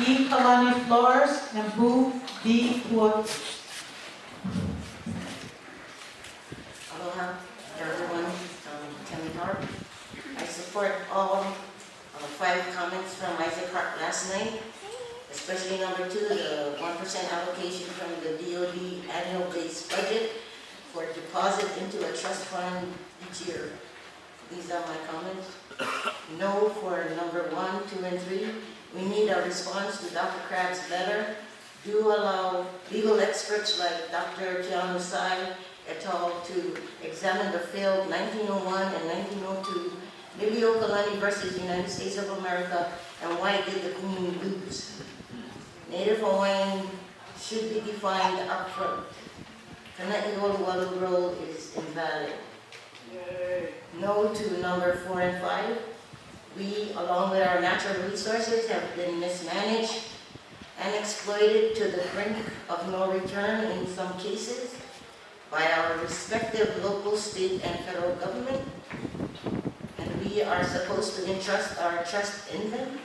E. Kalani Flores and Boo D. Wood. Aloha, everyone. Tammy Harp. I support all 5 comments from Isaac Hart last night, especially number 2, the 1% allocation from the DOD annual base budget for deposit into a trust fund each year. These are my comments. No for number 1, 2, and 3. We need a response to Dr. Crabb's letter. Do allow legal experts like Dr. Keanu Sai et al. To examine the failed 1901 and 1902 Kalani versus United States of America and why did the Queen lose. Native Hawaiian should be defined upfront. Kana'i'olu'alu role is invalid. No to number 4 and 5. We, along with our natural resources, have been mismanaged and exploited to the brink of no return in some cases by our respective local, state, and federal government. And we are supposed to entrust our trust in them.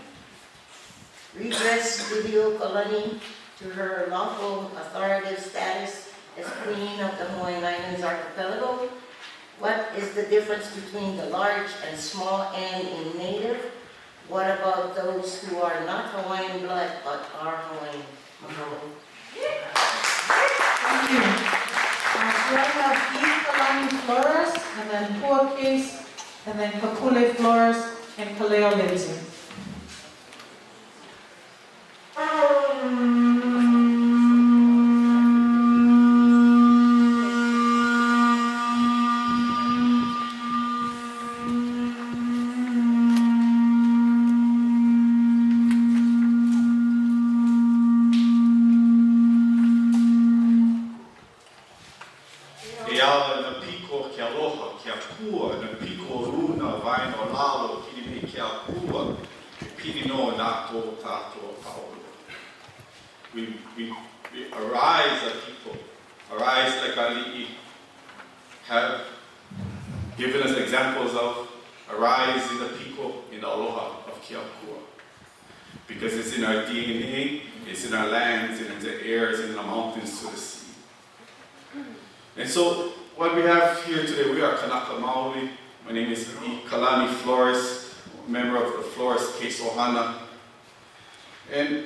Redress Video Kalani to her lawful authoritative status as Queen of the Hawaiian Islands Archipelago. What is the difference between the large and small N in Native? What about those who are not Hawaiian blood but are Hawaiian? Mahalo. Thank you. So I have E. Kalani Flores, and then Pua Case, and then Kapule Flores, and Kaleo Lindsay. We arise as people, arise like Ali'i have given us examples of, arise in the people in the aloha of Keakua. Because it's in our DNA, it's in our lands, and in the air, it's in the mountains to the sea. And so what we have here today, we are Kanaka Maoli. My name is E. Kalani Flores, member of the Flores Case Ohana. And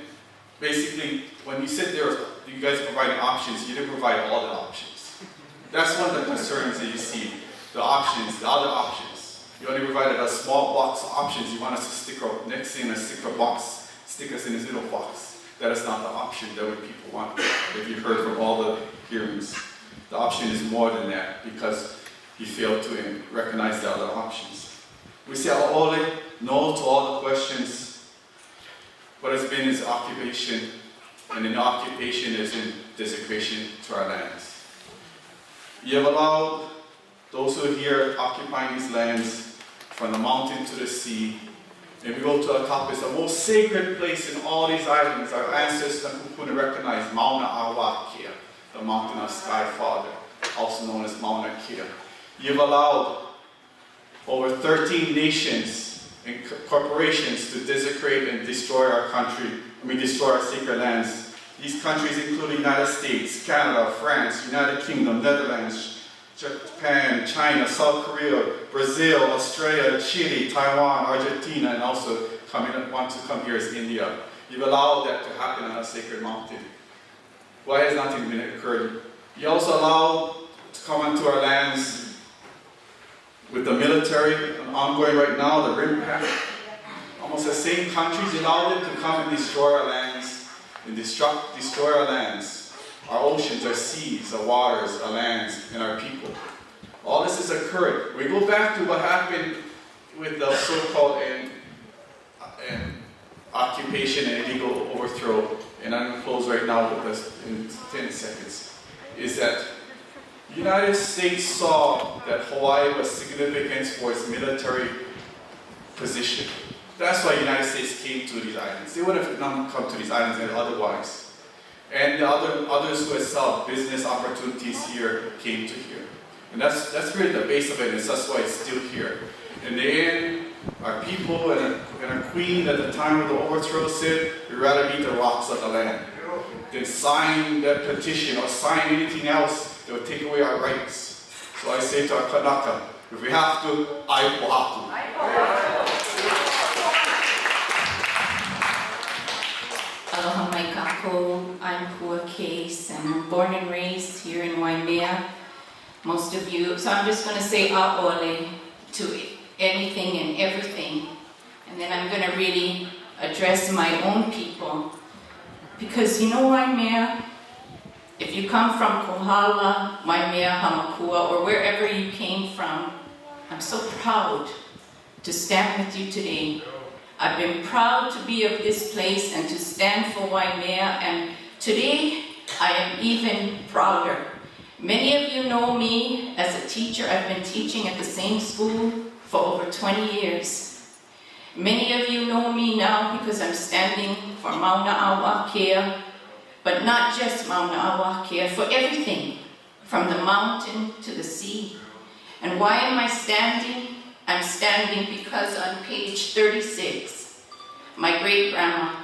basically, when you sit there, you guys provide options, you didn't provide all the options. That's one of the concerns that you see, the options, the other options. You only provided a small box of options. You want us to stick our necks in a sticker box, stick us in this little box. That is not the option that what people want. If you heard from all the hearings, the option is more than that because you failed to recognize the other options. We say all no to all the questions. What has been is occupation, and in occupation is in desecration to our lands. You have allowed those who are here occupying these lands from the mountain to the sea, and we go to a top, it's the most sacred place in all these islands. Our ancestors couldn't recognize Mauna Awakea, the mountain of Sky Father, also known as Mauna Kea. You've allowed over 13 nations and corporations to desecrate and destroy our country, destroy our sacred lands. These countries include the United States, Canada, France, United Kingdom, Netherlands, Japan, China, South Korea, Brazil, Australia, Chile, Taiwan, Argentina, and also want to come here is India. You've allowed that to happen on a sacred mountain. Why has nothing been occurred? You also allow to come onto our lands with the military ongoing right now, the rim pack. Almost the same countries allowed them to come and destroy our lands, and destroy our lands, our oceans, our seas, our waters, our lands, and our people. All this has occurred. We go back to what happened with the so-called occupation and illegal overthrow, and I'm going to close right now with this in 10 seconds, is that the United States saw that Hawaii was significant for its military position. That's why the United States came to these islands. They would have not come to these islands otherwise. And the others who had saw business opportunities here came to here. And that's really the base of it, and that's why it's still here. In the end, Our people and our queen at the time of the overthrow said, we'd rather eat the rocks of the land than sign that petition or sign anything else that would take away our rights. So I say to our Kanaka, if we have to, ai pohaku. Aloha mai kako, I'm Pua Case, and I'm born and raised here in Waimea. Most of you, so I'm just going to say a'ole to anything and everything. And then I'm going to really address my own people. Because you know Waimea, if you come from Kohala, Waimea, Hamakua, or wherever you came from, I'm so proud to stand with you today. I've been proud to be of this place and to stand for Waimea, and today I am even prouder. Many of you know me as a teacher. I've been teaching at the same school for over 20 years. Many of you know me now because I'm standing for Mauna Awakea, but not just Mauna Awakea, for everything, from the mountain to the sea. And why am I standing? I'm standing because on page 36, my great-grandma,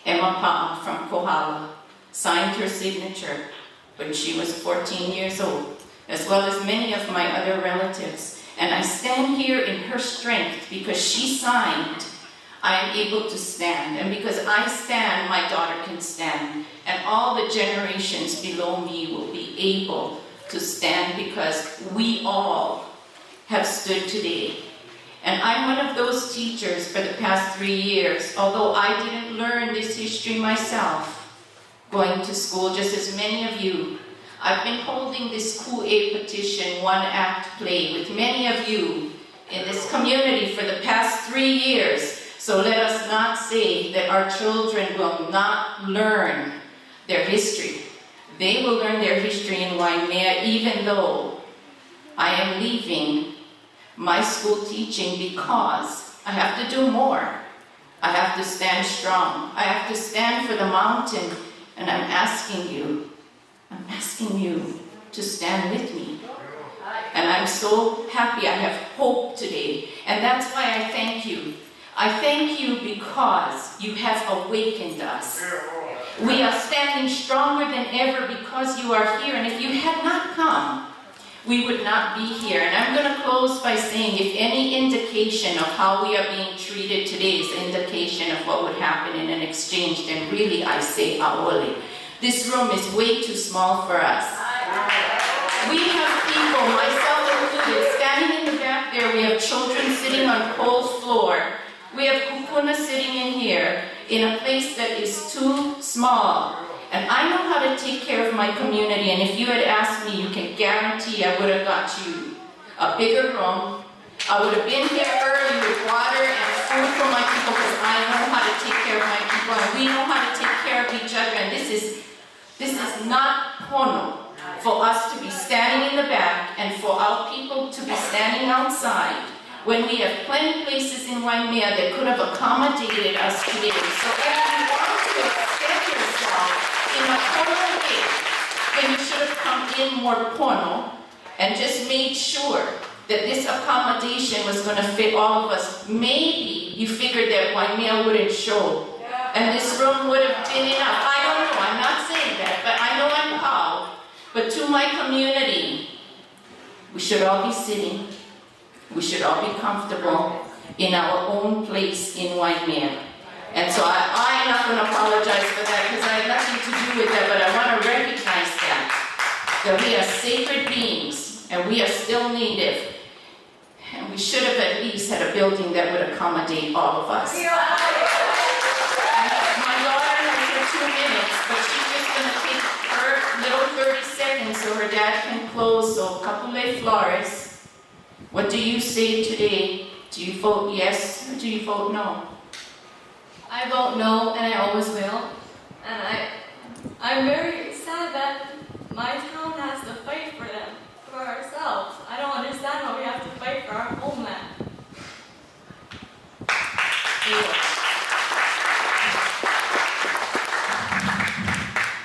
Emma Pa'a from Kohala, signed her signature when she was 14 years old, as well as many of my other relatives. And I stand here in her strength because she signed, I am able to stand. And because I stand, my daughter can stand. And all the generations below me will be able to stand because we all have stood today. And I'm one of those teachers for the past 3 years, although I didn't learn this history myself, going to school, just as many of you. I've been holding this Ku'e petition, one act play, with many of you in this community for the past 3 years. So let us not say that our children will not learn their history. They will learn their history in Waimea, even though I am leaving my school teaching because I have to do more. I have to stand strong. I have to stand for the mountain, and I'm asking you to stand with me. And I'm so happy. I have hope today. And that's why I thank you. I thank you because you have awakened us. We are standing stronger than ever because you are here. And if you had not come, we would not be here. And I'm going to close by saying, if any indication of how we are being treated today is indication of what would happen in an exchange, then really I say a'ole. This room is way too small for us. We have people, myself included, standing in the back there. We have children sitting on cold floor. We have kupuna sitting in here in a place that is too small. And I know how to take care of my community, and if you had asked me, you can guarantee I would have got you a bigger room. I would have been here early with water and food for my people because I know how to take care of my people, and we know how to take care of each other. And this is not pono for us to be standing in the back and for our people to be standing outside when we have plenty places in Waimea that could have accommodated us today. So if you want to extend yourself in a pono way, then you should have come in more pono and just made sure that this accommodation was going to fit all of us. Maybe you figured that Waimea wouldn't show and this room would have been enough. I don't know, I'm not saying that, but I know I'm proud. But to my community, we should all be sitting. We should all be comfortable in our own place in Waimea. And so I'm not going to apologize for that because I have nothing to do with that, but I want to recognize that we are sacred beings and we are still Native. And we should have at least had a building that would accommodate all of us. My daughter has her 2 minutes, but she's just going to take her little 30 seconds so her dad can close. So, Kapule Flores, what do you say today? Do you vote yes or do you vote no? I vote no, and I always will. And I'm very sad that my town has to fight for them, for ourselves. I don't understand why we have to fight for our homeland.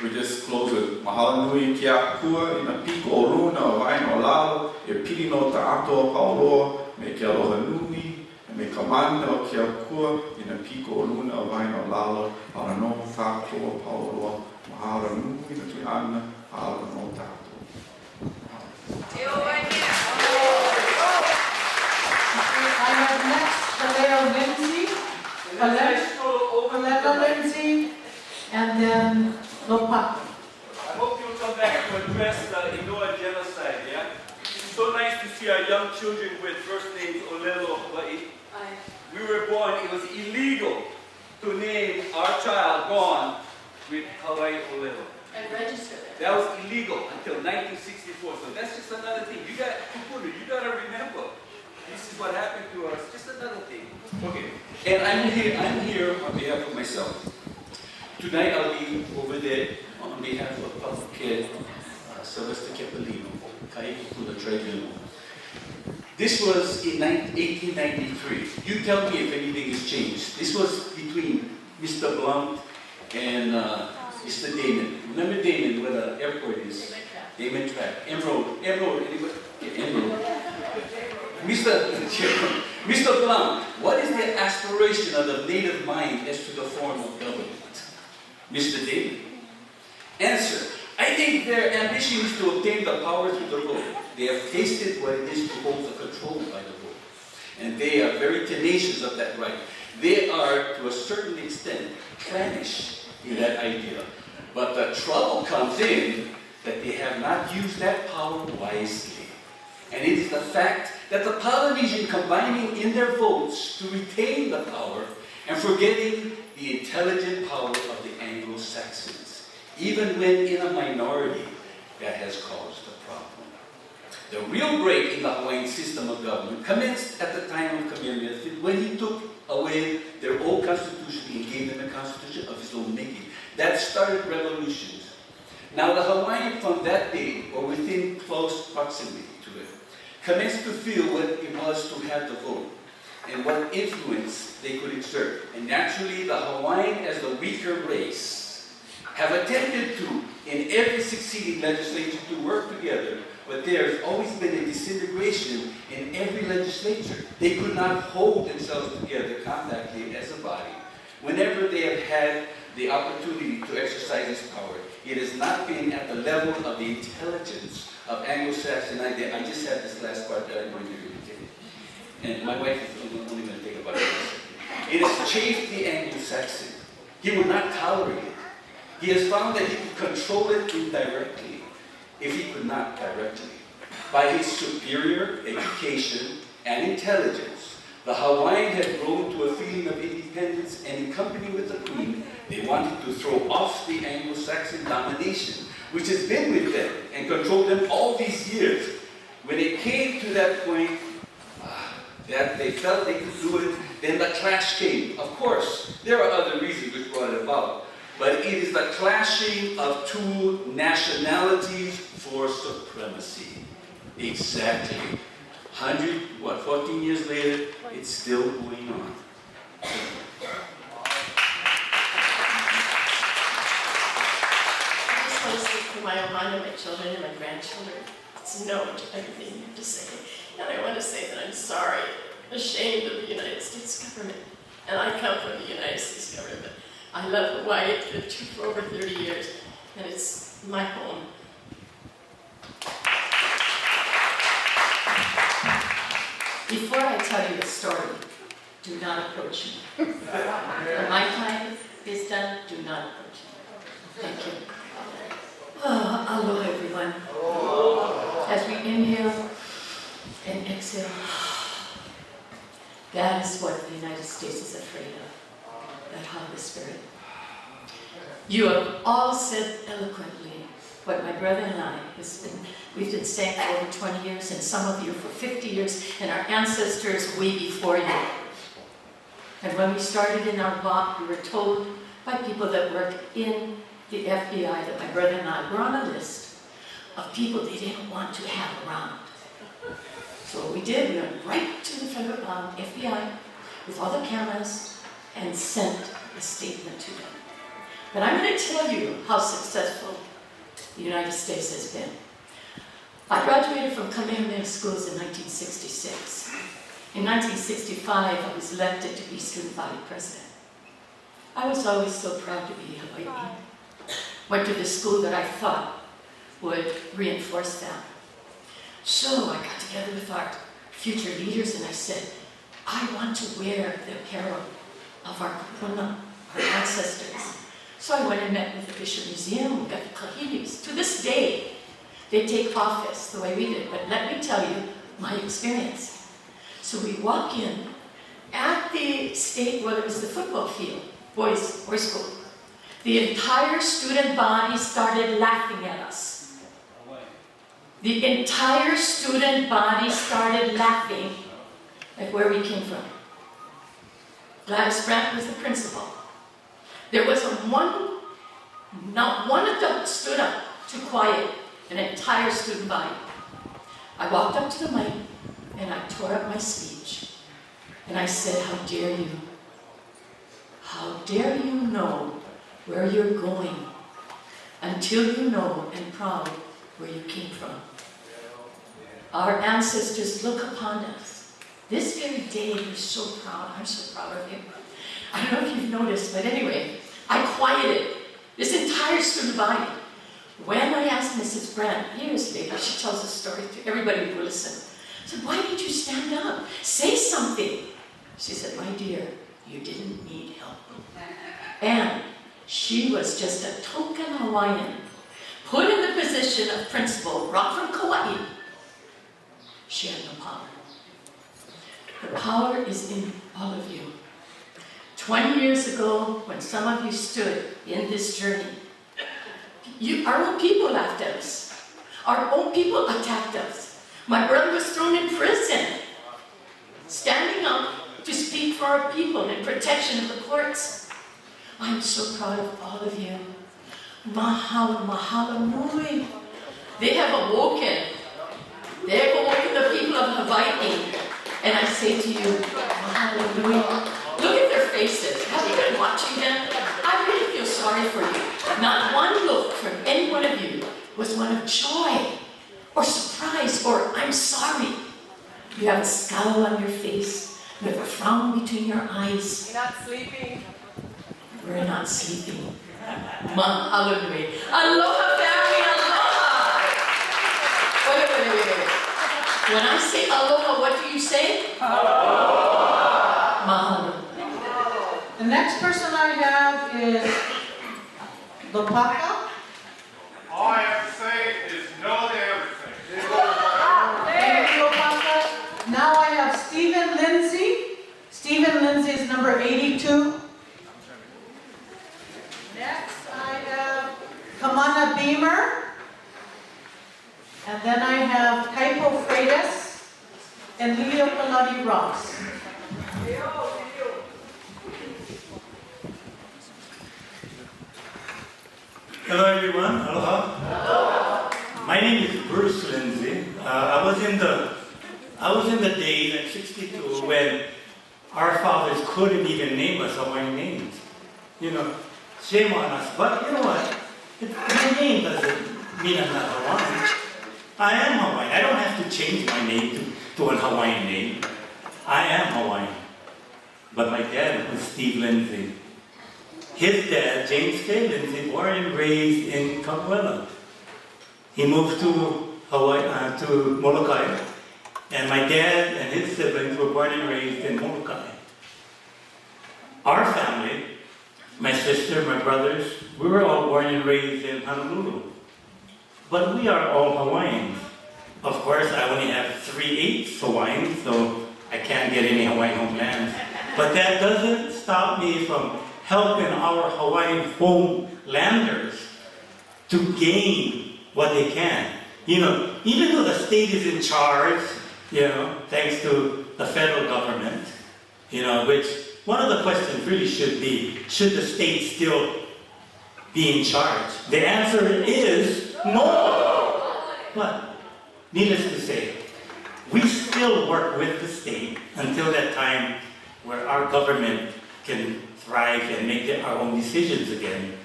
We just close with mahalo nui ki a kua ina piko o runa o vai no lalo e pili no ta ato paoloa me ke aloha nui e me kamana o ke akua, i na piko o luna o vaina o lalo, ala no tātua pauloa, mahara nui na tui ana, ala no tātua. I have next Kaleo Lindsay, Kaleo Lindsay, and then Lopa. I hope you'll come back to address the Inoa genocide, yeah? It's so nice to see our young children with first names Olelo, Hawaii. We were born, it was illegal to name our child born with Hawaii Olelo. And register it. That was illegal until 1964, so that's just another thing. You gotta remember, this is what happened to us, just another thing. Okay, and I'm here on behalf of myself. Tonight I'll be over there on behalf of Public Kid, Sylvester Kepolino, Kaipukula Tribunal. This was in 1893. You tell me if anything has changed. This was between Mr. Blount and Mr. Damon. Remember Damon, where the airport is? Damon Track. Emerald, anybody? Yeah, Emerald. Mr. Blount, what is the aspiration of the native mind as to the form of government? Mr. Damon. Answer. I think their ambition is to obtain the power through the vote. They have tasted what it is to hold the control by the vote. And they are very tenacious of that right. They are, to a certain extent, clannish in that idea. But the trouble comes in that they have not used that power wisely. And it is the fact that the Polynesian combining in their votes to retain the power and forgetting the intelligent power of the Anglo-Saxons, even when in a minority, that has caused a problem. The real break in the Hawaiian system of government commenced at the time of Kamehameha when he took away their old constitution and gave them a constitution of his own making. That started revolutions. Now the Hawaiian from that day, or within close proximity to it, commenced to feel what it was to have the vote and what influence they could exert. And naturally, the Hawaiian, as the weaker race, have attempted to, in every succeeding legislature, to work together, but there's always been a disintegration in every legislature. They could not hold themselves together compactly as a body. Whenever they have had the opportunity to exercise this power, it has not been at the level of the intelligence of Anglo-Saxon idea. I just had this last part that I'm going to read. And my wife is only going to take about it. It has chafed the Anglo-Saxon. He would not tolerate it. He has found that he could control it indirectly, if he could not directly. By his superior education and intelligence, the Hawaiian had grown to a feeling of independence, and in company with the Queen, they wanted to throw off the Anglo-Saxon domination, which has been with them and controlled them all these years. When it came to that point, that they felt they could do it, then the clash came. Of course, there are other reasons which brought it about, but it is the clashing of two nationalities for supremacy. Exactly. 14 years later, it's still going on. I just want to speak for my Ohana, my children, and my grandchildren. It's no to everything you have to say. And I want to say that I'm sorry, ashamed of the United States government. And I come from the United States government. I love Hawaii. I've lived here for over 30 years, and it's my home. Before I tell you the story, do not approach me. When my time is done, do not approach me. Thank you. Aloha, everyone. As we inhale and exhale, that is what the United States is afraid of, that Holy Spirit. You have all said eloquently what my brother and I we've been saying for over 20 years, and some of you for 50 years, and our ancestors way before you. And when we started in our walk, we were told by people that work in the FBI that my brother and I were on a list of people they didn't want to have around. So what we did, we went right to the federal FBI with all the cameras and sent a statement to them. But I'm going to tell you how successful the United States has been. I graduated from Kamehameha schools in 1966. In 1965, I was elected to be student body president. I was always so proud to be Hawaiian. Went to the school that I thought would reinforce that. So I got together with our future leaders and I said, I want to wear the apparel of our kupuna, our ancestors. So I went and met with the Bishop Museum, we got the kahilis. To this day, they take office the way we did, but let me tell you my experience. So we walk in at the state, well, it was the football field, boys school. The entire student body started laughing at us. The entire student body started laughing at where we came from. Gladys Brandt was the principal. There was not one adult stood up to quiet an entire student body. I walked up to the mic and I tore up my speech. And I said, how dare you? How dare you know where you're going until you know and proud where you came from. Our ancestors look upon us. This very day, we're so proud. I'm so proud of him. I don't know if you've noticed, but anyway, I quieted this entire student body. When I asked Mrs. Brandt, years later, she tells a story to everybody who will listen. I said, why did you stand up? Say something. She said, my dear, you didn't need help. And she was just a token Hawaiian, put in the position of principal, brought from Kauai. She had no power. The power is in all of you. 20 years ago, when some of you stood in this journey, our own people laughed at us. Our own people attacked us. My brother was thrown in prison, standing up to speak for our people in protection of the courts. I'm so proud of all of you. Mahalo, mahalo nui. They have awoken. They have awoken the people of Hawaii. And I say to you, mahalo nui. Look at their faces. Have you been watching them? I really feel sorry for you. Not one look from any one of you was one of joy or surprise or I'm sorry. You have a scowl on your face. You have a frown between your eyes. You're not sleeping. We're not sleeping. Mahalo nui. Aloha family, aloha. Wait. When I say aloha, what do you say? Mahalo. The next person I have is Lopaka. All I have to say is no to everything. Thank you, Lopaka. Now I have Stephen Lindsay. Stephen Lindsay is number 82. Next I have Kamana Beamer. And then I have Kaipo Freitas and Leo Kalani Ross. Hello everyone, aloha. My name is Bruce Lindsay. I was in the days at 62 when our fathers couldn't even name us Hawaiian names. You know, shame on us. But you know what? My name doesn't mean I'm not Hawaiian. I am Hawaiian. I don't have to change my name to a Hawaiian name. I am Hawaiian. But my dad was Steve Lindsay. His dad, James K. Lindsay, born and raised in Kapuela. He moved to Hawaii, to Molokai, and my dad and his siblings were born and raised in Molokai. Our family, my sister, my brothers, we were all born and raised in Honolulu. But we are all Hawaiians. Of course, I only have 3/8 Hawaiians, so I can't get any Hawaiian homelands. But that doesn't stop me from helping our Hawaiian homelanders to gain what they can. You know, even though the state is in charge, you know, thanks to the federal government, you know, which one of the questions really should be, should the state still be in charge? The answer is no. But, needless to say, we still work with the state until that time where our government can thrive and make our own decisions again.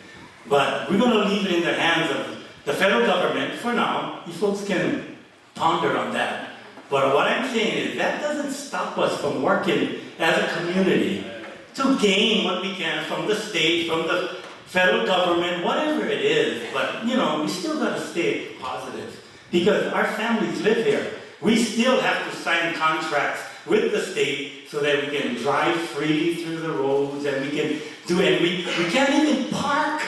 But we're going to leave it in the hands of the federal government for now. You folks can ponder on that. But what I'm saying is that doesn't stop us from working as a community to gain what we can from the state, from the federal government, whatever it is. But, we still got to stay positive because our families live here. We still have to sign contracts with the state so that we can drive freely through the roads and we can do it. We can't even park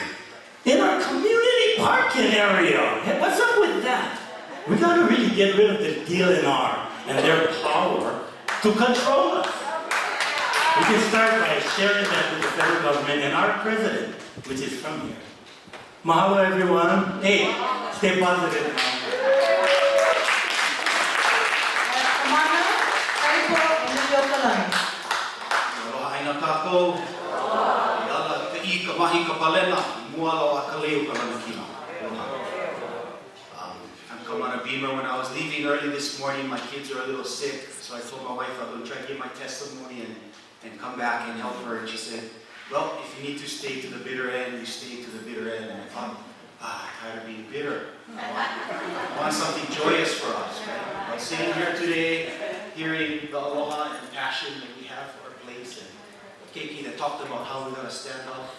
in our community parking area. Hey, what's up with that? We got to really get rid of the DLNR and their power to control us. We can start by sharing that with the federal government and our president, which is from here. Mahalo, everyone. Hey, stay positive. Kamana, Kaipo, and Leo Kalani. Aloha aina tākou. Iala ka I ka mahi ka palena, mualo a ka leo ka lanakina. I'm Kamana Beamer. When I was leaving early this morning, my kids are a little sick, so I told my wife I would try to give my testimony and come back and help her. And she said, well, if you need to stay to the bitter end, you stay to the bitter end. And I thought, I'm tired of being bitter. I want something joyous for us. Right? But sitting here today, hearing the aloha and passion that we have for our place, and Keiki that talked about how we're going to stand up.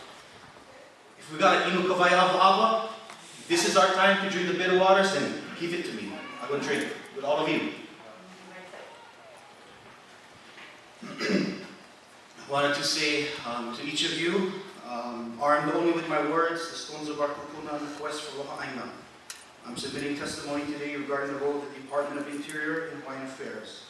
If we got an inu kawai ava, this is our time to drink the bitter waters, and give it to me. I'm going to drink it with all of you. I wanted to say to each of you, armed only with my words, the stones of our kupuna and the quest for Aloha Aina. I'm submitting testimony today regarding the role of the Department of Interior in Hawaiian Affairs.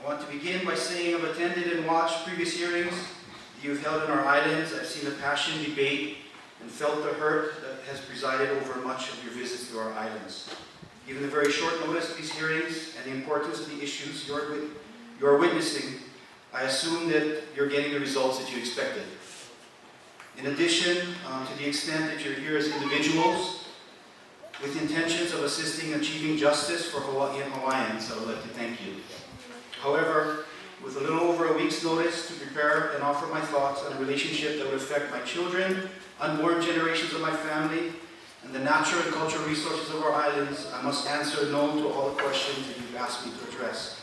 I want to begin by saying I've attended and watched previous hearings that you've held in our islands. I've seen the passion, debate, and felt the hurt that has presided over much of your visits to our islands. Given the very short notice of these hearings and the importance of the issues you are witnessing, I assume that you're getting the results that you expected. In addition, to the extent that you're here as individuals with intentions of assisting achieving justice for Hawaiian Hawaiians, I would like to thank you. However, with a little over a week's notice to prepare and offer my thoughts on a relationship that would affect my children, unborn generations of my family, and the natural and cultural resources of our islands, I must answer no to all the questions that you've asked me to address.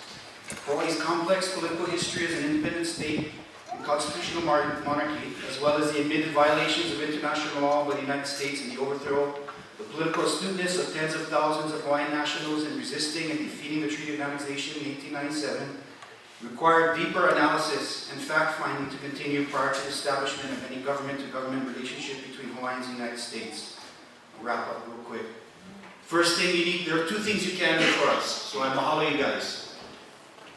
Hawaii's complex political history as an independent state and constitutional monarchy, as well as the admitted violations of international law by the United States and the overthrow, the political astuteness of tens of thousands of Hawaiian nationals in resisting and defeating the Treaty of Annexation in 1897, required deeper analysis and fact-finding to continue prior to the establishment of any government-to-government relationship between Hawaiians and the United States. I'll wrap up real quick. First thing you need, there are two things you can do for us, so I mahalo you guys.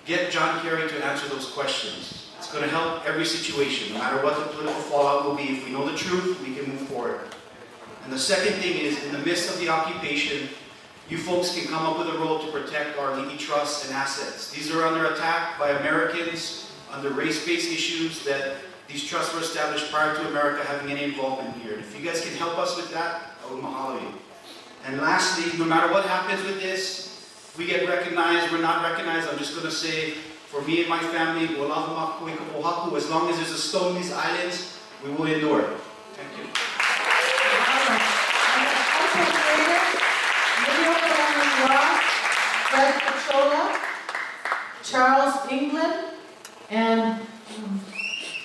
Get John Kerry to answer those questions. It's going to help every situation, no matter what the political fallout will be. If we know the truth, we can move forward. And the second thing is, in the midst of the occupation, you folks can come up with a role to protect our legal trusts and assets. These are under attack by Americans under race-based issues that these trusts were established prior to America having any involvement here. If you guys can help us with that, I will mahalo you. And lastly, no matter what happens with this, if we get recognized, we're not recognized, I'm just going to say, for me and my family, as long as there's a stone in these islands, we will endure. Thank you. Fred Pachola, Charles England, and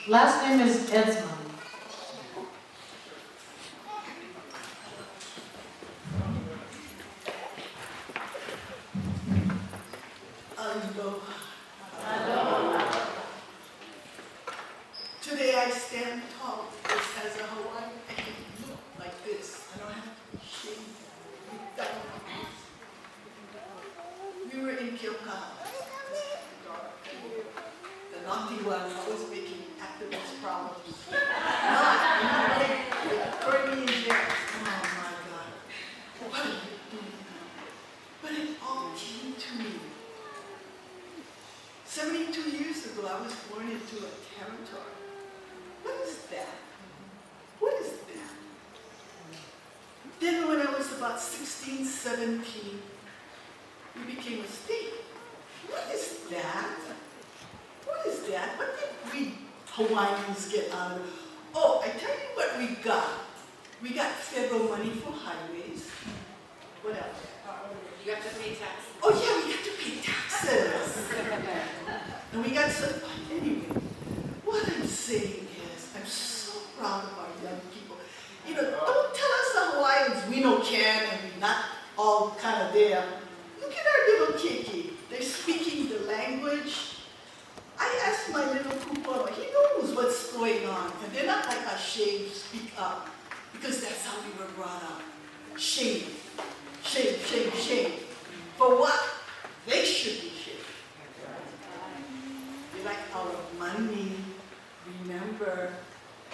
last name is Edsman. Today I stand tall because as a Hawaiian, I can look like this. I don't have to shave We were in Kilka. The naughty one always making activist problems. Not like Bernie and Jack. Oh my God. What are you doing now? But it all came to me. 72 years ago, I was born into a territory. What is that? What is that? Then when I was about 16, 17, we became a state. What is that? What is that? What did we Hawaiians get out of it? Oh, I tell you what we got. We got federal money for highways. What else? You have to pay taxes. Oh yeah, we got to pay taxes. And we got some, anyway, what I'm saying is, I'm so proud of our young people. You know, don't tell us the Hawaiians we no can and we're not all kind of there. Look at our little kiki. They're speaking the language. I asked my little kupapa, he knows what's going on. And they're not like ashamed to speak up. Because that's how we were brought up. Shame. Shame, shame, shame. For what? They should be shamed. They like our money. Remember,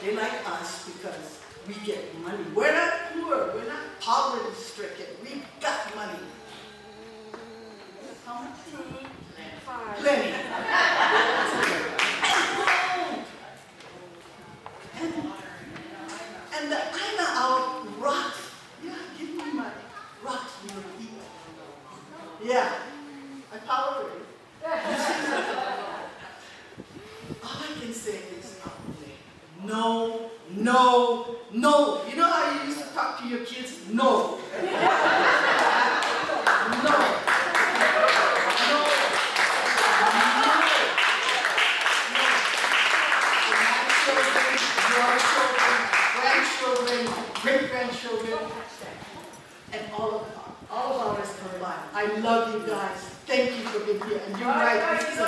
they like us because we get money. We're not poor. We're not poverty-stricken. We've got money. How much? Plenty. And the aina, our rocks. Yeah, give me money. Rocks we will eat. Yeah, I power it. All I can say is, no, no, no. You know how you used to talk to your kids? No. No. Grandchildren, great-grandchildren, and all of ours combined. I love you guys. Thank you for being here. And you're right. This is a